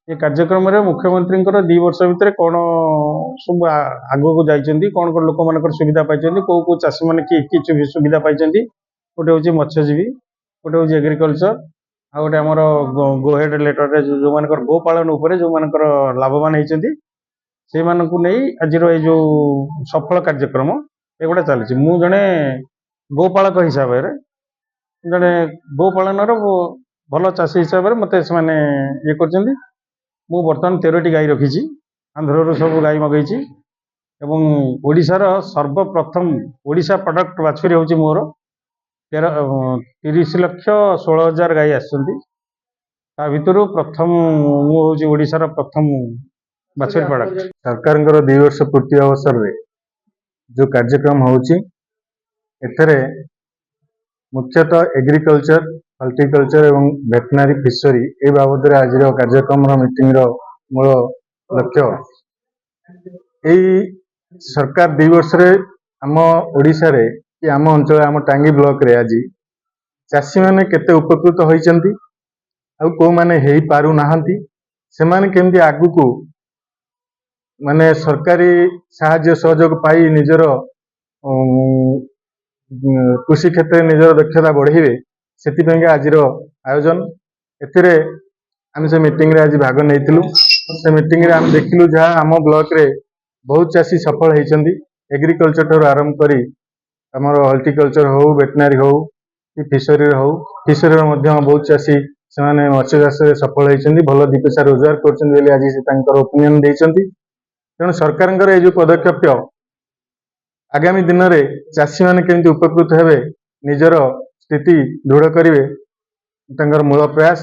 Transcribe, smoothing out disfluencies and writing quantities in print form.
ये कार्यक्रम रे मुख्यमंत्री 2 वर्ष भितर कौन सब आग को जाइछन्ती कौन कौन लोक मानकर सुविधा पाइछन्ती को चाषी माने की सुविधा पाइछन्ती गोटे होची मत्स्यजीवी गोटे होची एग्रीकल्चर आ गोटे हमर गो हेड लेटर रे जो मानकर गो पालन ऊपर जो मानकर लाभवान हेचन्ती से मानकु नै आजिरो ए जो सफल कार्यक्रम एगुडा चली मु जने गोपालक हिसाब रे जने गो पालन रो भल चाषी हिसाब रे मते से माने ये करछन्ती मु बर्तमान 13टी गाई रखी आंध्र सब गाई मगैची एवं ओडिशार सर्वप्रथम ओडिशा प्रोडक्ट बाछुरी होची मोर 30,16,000 गाई आसछन्ती ता भितरु प्रथम मु होची ओडिशार प्रथम बाछुरी प्रोडक्ट। सरकार 2 वर्ष पूर्ति अवसर रे जो कार्यक्रम होची एथरे मुख्यतः एग्रीकल्चर हॉर्टिकल्चर एवं वेटनरी फिशरी ए बाबद रे आज कार्यक्रम मीटिंग रो मूल लक्ष्य एई सरकार 2 वर्ष रे आम ओडिशा रे कि आम अंचल आम टांगी ब्लॉक रे आज चाषी माने केते उपकृत होइचंती आ को माने हेई पारु नाहंती से माने केमती आगु को माने सरकारी साहाय्य सहयोग पाई निजर कृषि क्षेत्र में निजर दक्षता बढ़ेबे से आज आयोजन एथिरे आम से मीटिंग रे आज भाग नैथिलु से मीटिंग रे आम देखिलु जहाँ आम ब्लॉक रे बहुत चाषी सफल होइचंती एग्रीकल्चर ठर आरंभ करी हमर हॉर्टिकल्चर हो वेटनरी हो कि फिशरी बहुत चाषी से माने मत्स्य चाष रे सफल होइचंती भल 2 पैसा रोजगार करछंती बोली आज से तांकर ओपिनियन देइचंती। तेणु सरकार ये पदक्षेप आगामी दिन में चाषी मैंने केमती उपकृत हेबे निजर स्थिति दृढ़ करेंगे मूल प्रयास।